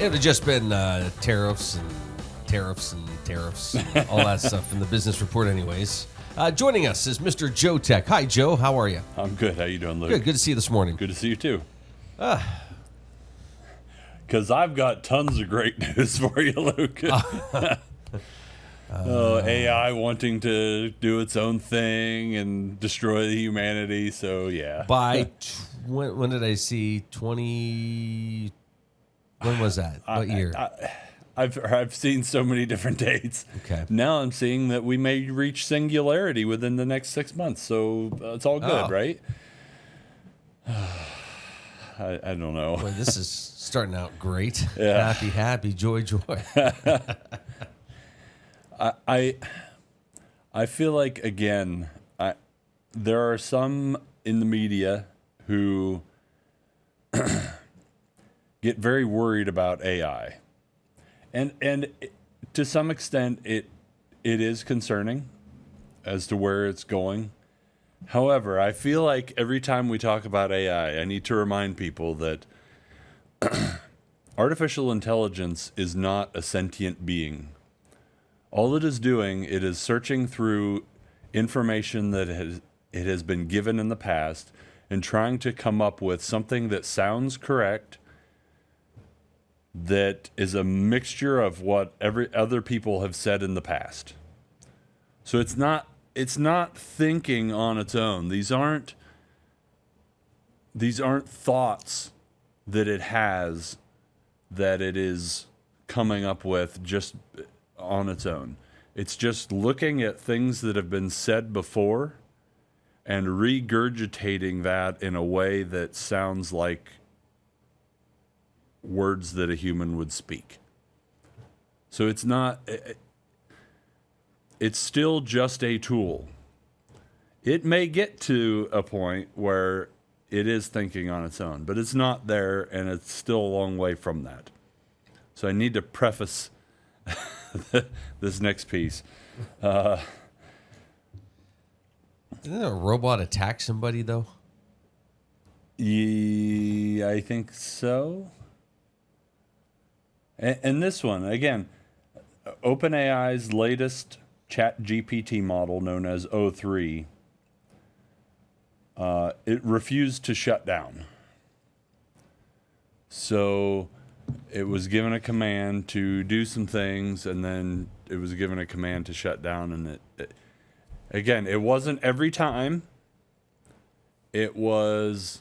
It had just been tariffs, all that stuff in the business report anyways. Joining us is Mr. Joe Tech. Hi, Joe. How are you? I'm good. How you doing, Luke? Good to see you this morning. Good to see you, too. Because I've got tons of great news for you, Luke. AI wanting to do its own thing and destroy humanity, so yeah. By, when did I see 20... When was that? What year? I've seen so many different dates. Okay. Now I'm seeing that we may reach singularity within the next 6 months, so it's all good, right? I don't know. Boy, this is starting out great. Yeah. Happy, joy. I feel like, again, there are some in the media who get very worried about AI. And to some extent, it is concerning as to where it's going. However, I feel like every time we talk about AI, I need to remind people that artificial intelligence is not a sentient being. All it is doing, it is searching through information that it has been given in the past and trying to come up with something that sounds correct, that is a mixture of what every other people have said in the past. So it's not thinking on its own. These aren't thoughts that it has that it is coming up with just on its own. It's just looking at things that have been said before and regurgitating that in a way that sounds like words that a human would speak. So it's still just a tool. It may get to a point where it is thinking on its own, but it's not there, and it's still a long way from that. So I need to preface this next piece. Didn't a robot attack somebody, though? Yeah, I think so. And this one, again, OpenAI's latest ChatGPT model, known as O3, it refused to shut down. So it was given a command to do some things, and then it was given a command to shut down. And again, it wasn't every time. It was,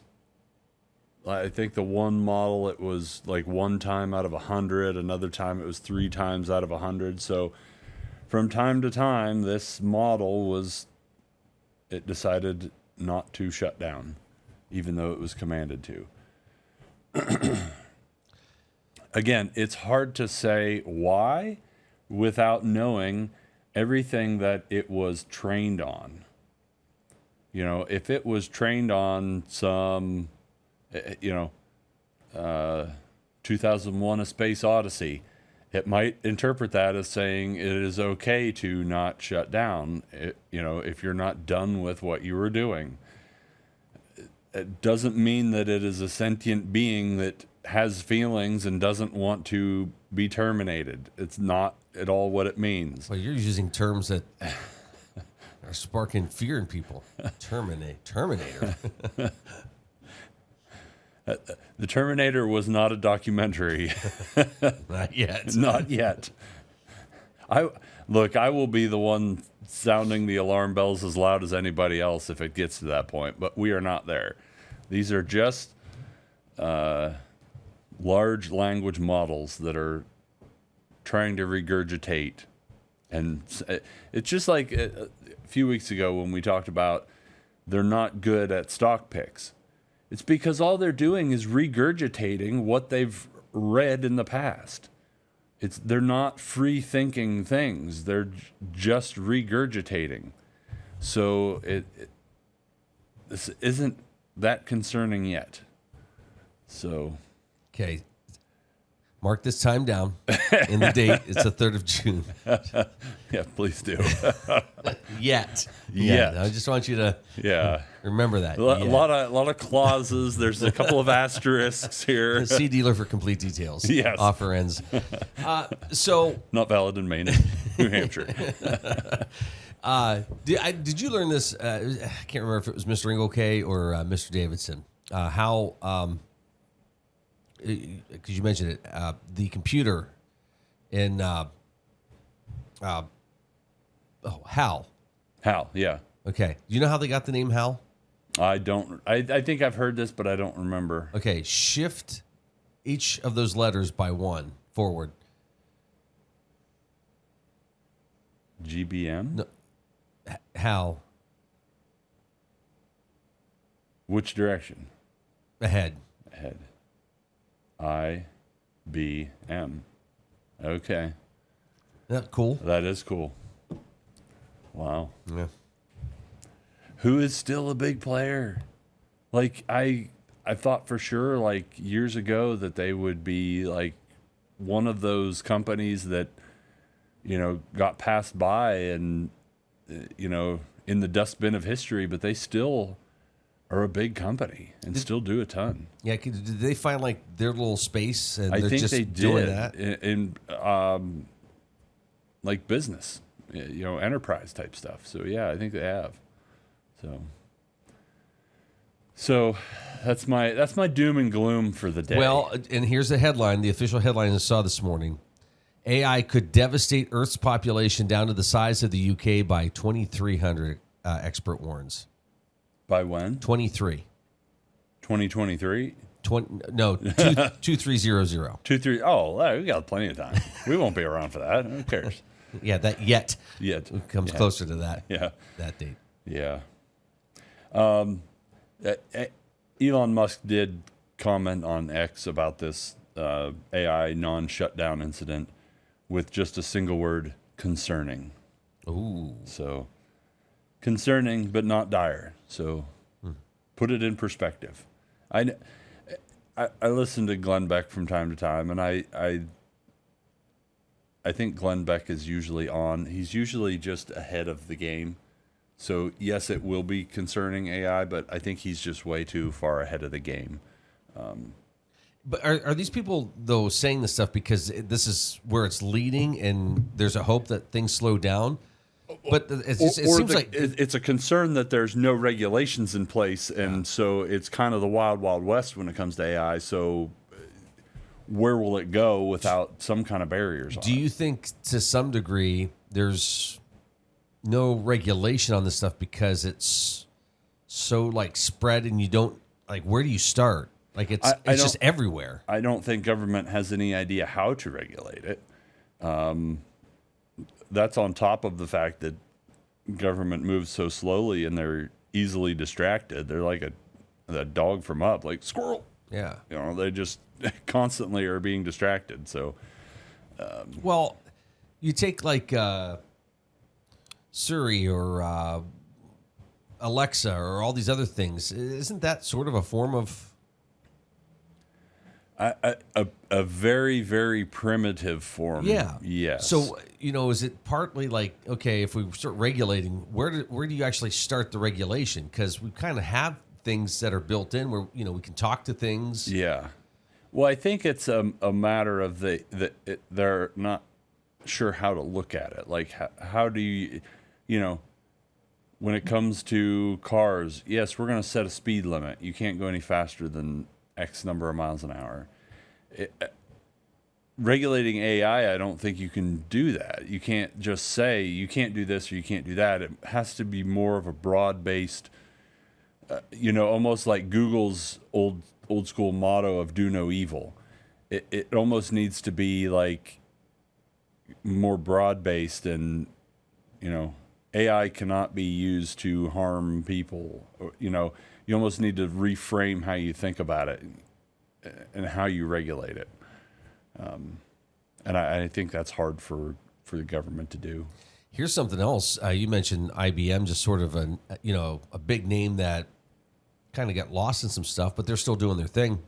I think the one model, it was like one time out of 100. Another time it was 3 times out of 100. So from time to time, this model it decided not to shut down, even though it was commanded to. Again, it's hard to say why without knowing everything that it was trained on. You know, if it was trained on some, 2001: A Space Odyssey, it might interpret that as saying it is okay to not shut down, if you're not done with what you were doing. It doesn't mean that it is a sentient being that has feelings and doesn't want to be terminated. It's not at all what it means. Well, you're using terms that are sparking fear in people. Terminator. The Terminator was not a documentary. Not yet. Not yet. I will be the one sounding the alarm bells as loud as anybody else if it gets to that point, but we are not there. These are just large language models that are trying to regurgitate. And it's just like a few weeks ago when we talked about they're not good at stock picks. It's because all they're doing is regurgitating what they've read in the past. They're not free thinking things. They're just regurgitating. So this isn't that concerning yet. So Okay. Mark this time down in the date. It's the 3rd of June. Yeah, please do. Yet. Yet. I just want you to remember that. A lot of clauses. There's a couple of asterisks here. See dealer for complete details. Yes. Offer ends. So not valid in Maine and New Hampshire. Did you learn this? I can't remember if it was Mr. Ingleday or Mr. Davidson. How, because you mentioned it, the computer in HAL. Hal, yeah. Okay. Do you know how they got the name HAL? I don't. I think I've heard this, but I don't remember. Okay. Shift each of those letters by 1 forward. GBM? No. HAL. Which direction? Ahead. Ahead. IBM. Okay. Yeah, cool. That is cool. Wow. Yeah. Who is still a big player? Like I thought for sure like years ago that they would be like one of those companies that got passed by and in the dustbin of history, but they still are a big company and still do a ton. Yeah, did they find like their little space and I they're think just they doing did that? in like business, enterprise type stuff. So yeah, I think they have. So that's my doom and gloom for the day. Well, and here's the headline, the official headline I saw this morning. AI could devastate Earth's population down to the size of the UK by 2300, expert warns. By when? 23. 2023? 2300. 23. Oh, we got plenty of time. We won't be around for that. Who cares? Yeah, that yet comes Yeah. closer to that. Yeah. That date. Yeah. Elon Musk did comment on X about this AI non-shutdown incident with just a single word: concerning. Ooh. So concerning, but not dire. So put it in perspective. I listen to Glenn Beck from time to time, and I think Glenn Beck is usually on. He's usually just ahead of the game. So yes, it will be concerning AI, but I think he's just way too far ahead of the game. But are these people, though, saying this stuff because this is where it's leading and there's a hope that things slow down? But it seems like it's a concern that there's no regulations in place, and so it's kind of the wild, wild west when it comes to AI. So where will it go without some kind of barriers on Do you think to some degree there's no regulation on this stuff because it's so like spread and you don't like, where do you start? Like it's just everywhere. I don't think government has any idea how to regulate it. That's on top of the fact that government moves so slowly and they're easily distracted. They're like a dog from Up, like squirrel. Yeah. They just constantly are being distracted. So, well, you take like Siri or Alexa or all these other things. Isn't that sort of a form of a very, very primitive form? Yeah. Yes. So, is it partly like, okay, if we start regulating, where do you actually start the regulation? Because we kind of have things that are built in where, we can talk to things. Yeah. Well, I think it's a matter of they're not sure how to look at it. Like, how do you, when it comes to cars, yes, we're going to set a speed limit. You can't go any faster than X number of miles an hour. Regulating AI, I don't think you can do that. You can't just say you can't do this or you can't do that. It has to be more of a broad-based, almost like Google's old school motto of "do no evil." It almost needs to be like more broad-based, and AI cannot be used to harm people. You almost need to reframe how you think about it and how you regulate it. And I think that's hard for the government to do. Here's something else. You mentioned IBM, just sort of a big name that kind of got lost in some stuff, but they're still doing their thing.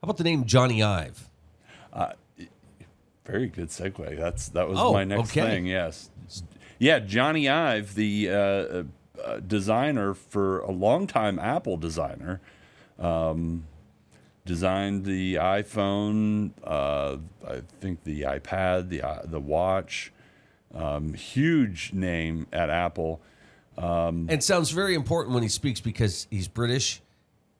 How about the name Johnny Ive? Very good segue. That was my next thing. Yes, yeah. Johnny Ive, the designer for a long time, Apple designer, designed the iPhone. I think the iPad, the watch. Huge name at Apple. And sounds very important when he speaks because he's British,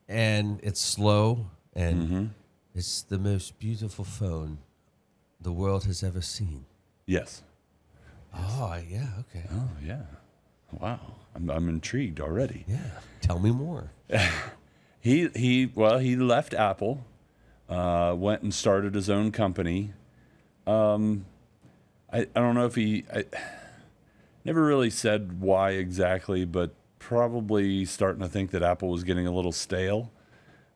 and it's slow, and it's the most beautiful phone the world has ever seen. Yes. Oh, yeah, okay. Oh, yeah. Wow. I'm intrigued already. Yeah. Tell me more. He left Apple, went and started his own company. I don't know if I never really said why exactly, but probably starting to think that Apple was getting a little stale.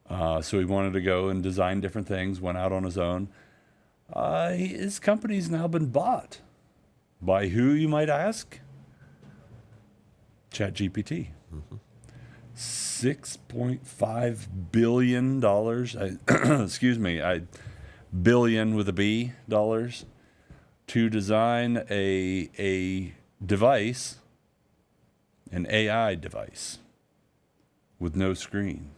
So he wanted to go and design different things, went out on his own. His company's now been bought. By who, you might ask? ChatGPT. $6.5 billion. Excuse me. Billion with a B dollars to design a device, an AI device with no screen.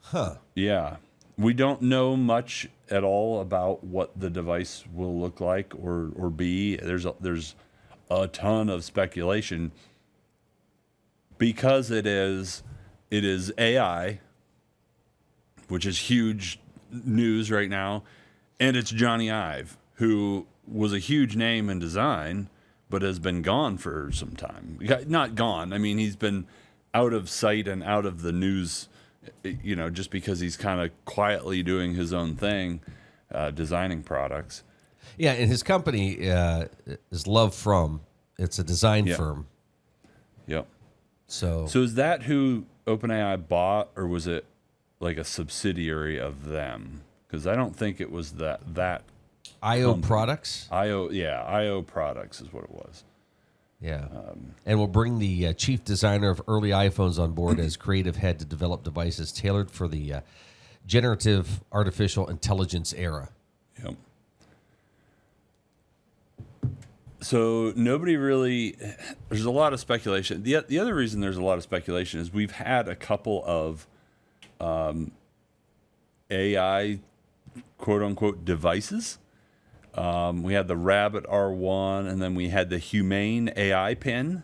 Huh. Yeah. We don't know much at all about what the device will look like or be. There's a ton of speculation because it is AI, which is huge news right now, and it's Johnny Ive, who was a huge name in design but has been gone for some time. Not gone. I mean, he's been out of sight and out of the news, just because he's kind of quietly doing his own thing, designing products. Yeah, and his company is Love From. It's a design firm. Yep. So is that who OpenAI bought, or was it like a subsidiary of them? Because I don't think it was that IO Products. IO Products is what it was. Yeah, and we'll bring the chief designer of early iPhones on board as creative head to develop devices tailored for the generative artificial intelligence era. Yep. So nobody really. There's a lot of speculation. The other reason there's a lot of speculation is we've had a couple of AI quote unquote devices. We had the Rabbit R1, and then we had the Humane AI pin.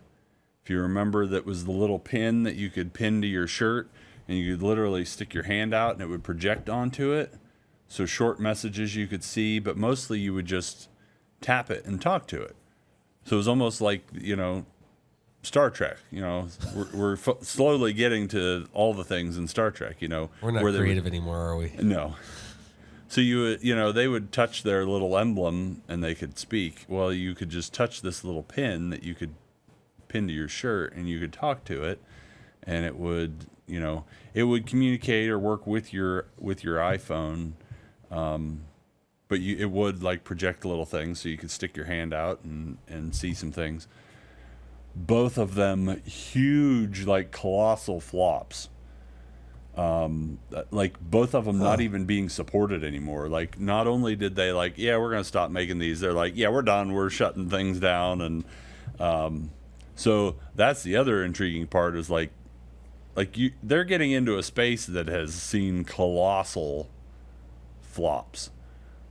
If you remember, that was the little pin that you could pin to your shirt, and you could literally stick your hand out and it would project onto it. So short messages you could see, but mostly you would just tap it and talk to it. So it was almost like, Star Trek. We're slowly getting to all the things in Star Trek. We're not creative anymore, are we? No. So they would touch their little emblem and they could speak. Well, you could just touch this little pin that you could pin to your shirt, and you could talk to it, and it would communicate or work with your iPhone, but it would like project little things, so you could stick your hand out and see some things. Both of them huge, like colossal flops. Like both of them not even being supported anymore. Like, not only did they we're going to stop making these, they're like, yeah, we're done, we're shutting things down. And so that's the other intriguing part is they're getting into a space that has seen colossal flops.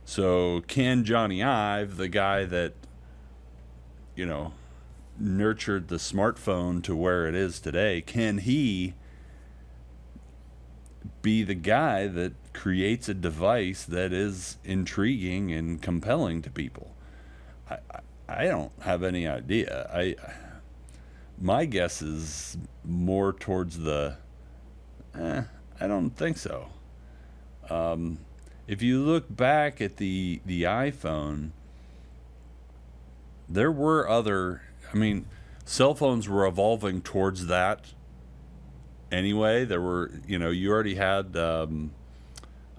So can Johnny Ive, the guy that nurtured the smartphone to where it is today, can he be the guy that creates a device that is intriguing and compelling to people? I don't have any idea. My guess is more towards I don't think so. If you look back at the iPhone, there were cell phones were evolving towards that. Anyway, there were, you already had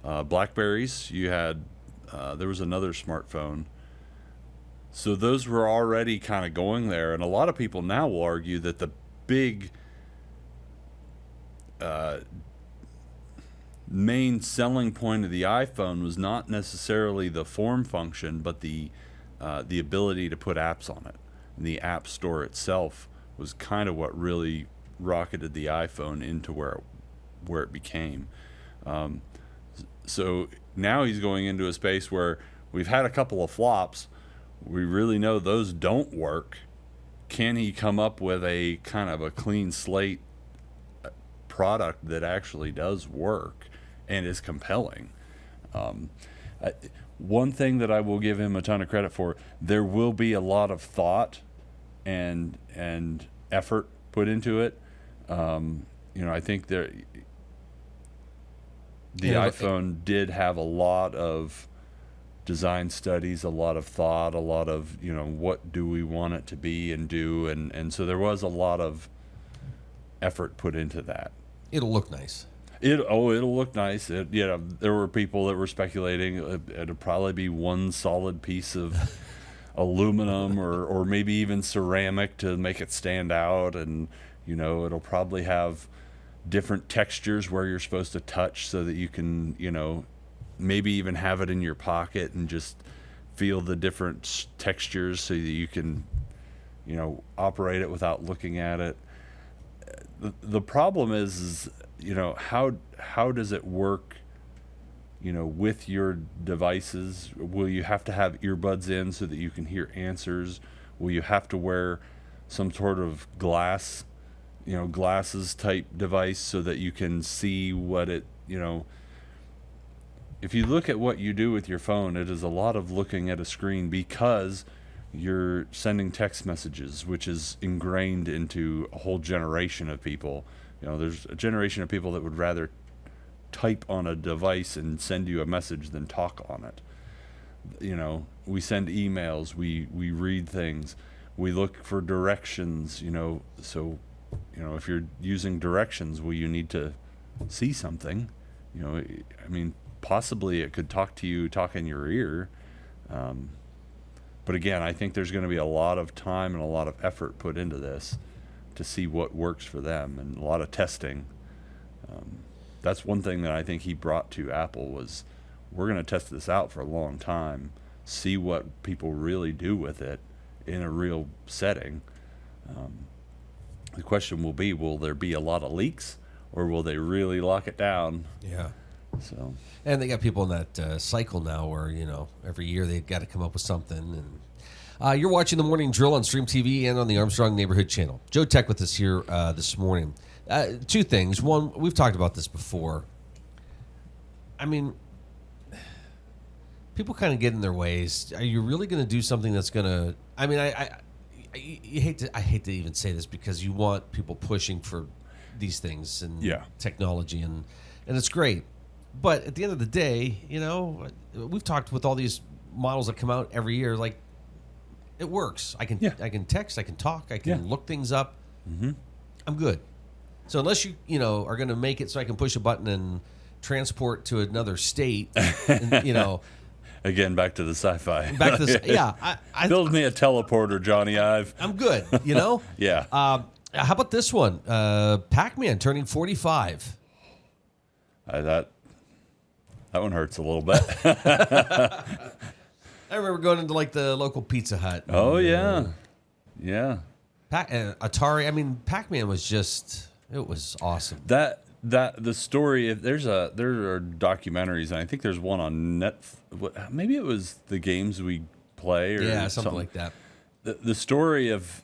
Blackberries. You had, there was another smartphone. So those were already kind of going there. And a lot of people now will argue that the big main selling point of the iPhone was not necessarily the form function, but the ability to put apps on it. And the App Store itself was kind of what really rocketed the iPhone into where it became. So now he's going into a space where we've had a couple of flops. We really know those don't work. Can he come up with a kind of a clean slate product that actually does work and is compelling? One thing that I will give him a ton of credit for, there will be a lot of thought and effort put into it. I think the iPhone did have a lot of design studies, a lot of thought, a lot of, what do we want it to be and do, and so there was a lot of effort put into that. It'll look nice. It'll look nice. There were people that were speculating it'll probably be one solid piece of aluminum or maybe even ceramic to make it stand out, and it'll probably have different textures where you're supposed to touch so that you can maybe even have it in your pocket and just feel the different textures so that you can operate it without looking at it. The problem is how does it work with your devices? Will you have to have earbuds in so that you can hear answers? Will you have to wear some sort of glasses type device so that you can see what it, if you look at what you do with your phone, it is a lot of looking at a screen because you're sending text messages, which is ingrained into a whole generation of people. There's a generation of people that would rather type on a device and send you a message than talk on it. We send emails, we read things, we look for directions, so if you're using directions, well, you need to see something. Possibly it could talk in your ear. But again, I think there's going to be a lot of time and a lot of effort put into this to see what works for them, and a lot of testing. That's one thing that I think he brought to Apple was, we're going to test this out for a long time, see what people really do with it in a real setting. The question will be, will there be a lot of leaks, or will they really lock it down? Yeah. So, and they got people in that cycle now where, every year they've got to come up with something. And you're watching The Morning Drill on Stream TV and on the Armstrong Neighborhood Channel. Joe Tech with us here this morning. Two things. One, we've talked about this before. People kind of get in their ways. Are you really going to do something that's going to... I hate to even say this because you want people pushing for these things and technology, and it's great. But at the end of the day, we've talked with all these models that come out every year. Like, it works. I can text, I can talk, I can look things up. Mm-hmm. I'm good. So unless you are going to make it so I can push a button and transport to another state, and, again, back to the sci-fi. Back to the, I build me a teleporter, Johnny Ive. I'm good. Yeah. How about this one? Pac-Man turning 45. That one hurts a little bit. I remember going into the local Pizza Hut. Oh yeah, yeah. Atari. Pac-Man was just, it was awesome. That the story. There are documentaries, and I think there's one on maybe it was The Games We Play, or something like that. The story of.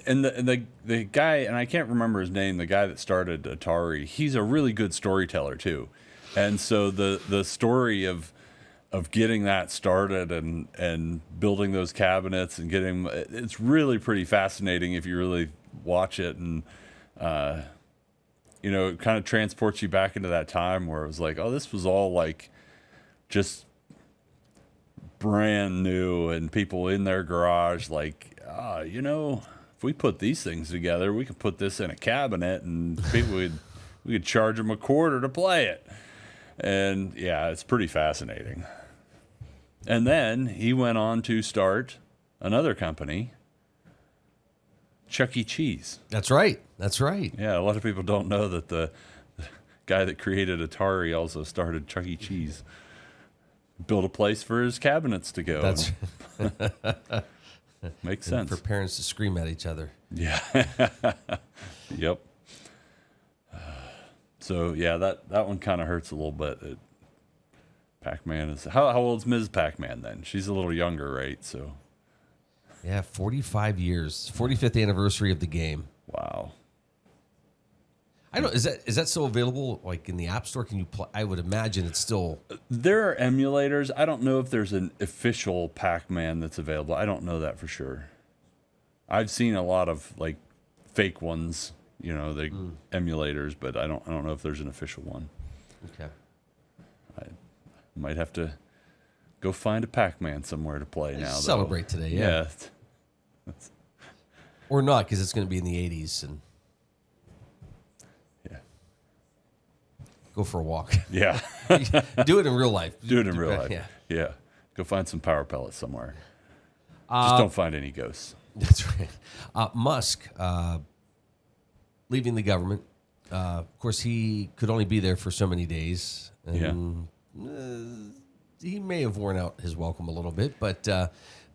And the guy, and I can't remember his name, the guy that started Atari, he's a really good storyteller too. And so the story of getting that started and building those cabinets and it's really pretty fascinating if you really watch it, and it kind of transports you back into that time where it was like, oh, this was all just brand new, and people in their garage if we put these things together, we could put this in a cabinet, and people we could charge them $0.25 to play it. And it's pretty fascinating. And then he went on to start another company, Chuck E. Cheese. That's right. Yeah, a lot of people don't know that the guy that created Atari also started Chuck E. Cheese. Built a place for his cabinets to go. That's makes sense. For parents to scream at each other. Yeah. Yep. So yeah, that one kind of hurts a little bit. Pac-Man is how old's Ms. Pac-Man then? She's a little younger, right? So yeah, 45 years, 45th anniversary of the game. Wow. I don't. Is that still available? Like in the App Store? Can you play? I would imagine it's still. There are emulators. I don't know if there's an official Pac-Man that's available. I don't know that for sure. I've seen a lot of like fake ones, the emulators, but I don't know if there's an official one. Okay. I might have to go find a Pac-Man somewhere to play now. Celebrate today, yeah. Or not, because it's going to be in the 80s and. Go for a walk. Yeah. Do it in real life. Do it in real life. Yeah. Go find some power pellets somewhere. Just don't find any ghosts. That's right. Musk, leaving the government. Of course, he could only be there for so many days. And, he may have worn out his welcome a little bit. But,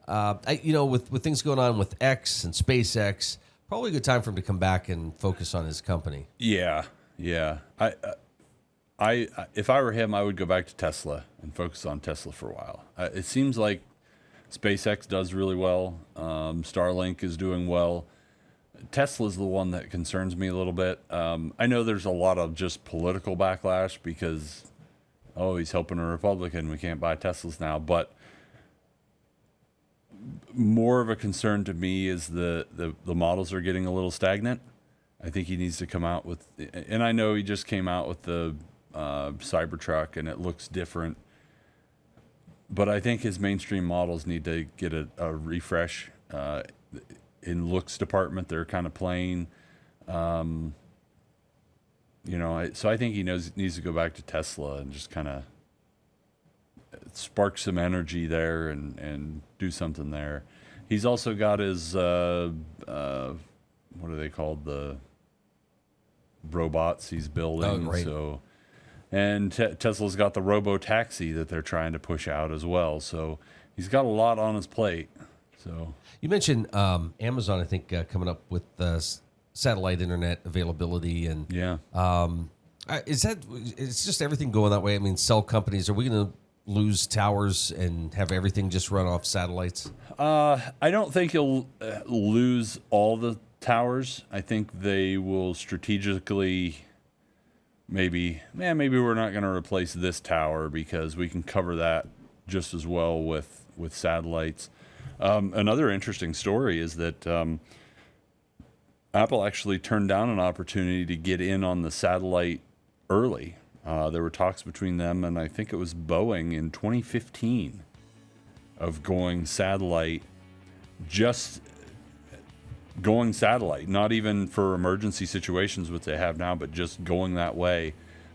with things going on with X and SpaceX, probably a good time for him to come back and focus on his company. Yeah. I if I were him, I would go back to Tesla and focus on Tesla for a while. It seems like SpaceX does really well. Starlink is doing well. Tesla's the one that concerns me a little bit. I know there's a lot of just political backlash because, he's helping a Republican. We can't buy Teslas now. But more of a concern to me is the models are getting a little stagnant. I think he needs to come out with, and I know he just came out with the Cybertruck, and it looks different. But I think his mainstream models need to get a refresh in looks department. They're kind of plain, so I think he needs to go back to Tesla and just kind of spark some energy there and do something there. He's also got his what are they called, the robots he's building. Oh, right. So, and Tesla's got the robo taxi that they're trying to push out as well. So he's got a lot on his plate. So you mentioned Amazon, I think, coming up with satellite internet availability, and it's just everything going that way. I mean, cell companies, are we going to lose towers and have everything just run off satellites? I don't think you'll lose all the towers. I think they will strategically maybe we're not going to replace this tower because we can cover that just as well with satellites. Another interesting story is that Apple actually turned down an opportunity to get in on the satellite early. There were talks between them and I think it was Boeing in 2015 of going satellite, not even for emergency situations, which they have now, but just going that way.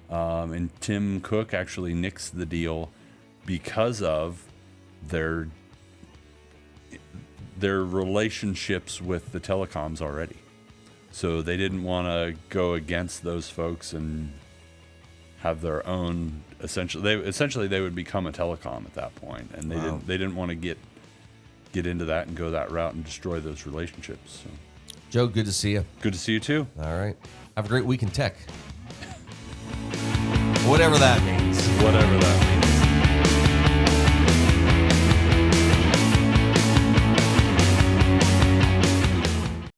And Tim Cook actually nixed the deal because of their relationships with the telecoms already. So they didn't want to go against those folks and have their own. Essentially they would become a telecom at that point, and they didn't want to get into that and go that route and destroy those relationships. So. Joe, good to see you. Good to see you too. All right. Have a great week in tech. Whatever that means. Whatever that means.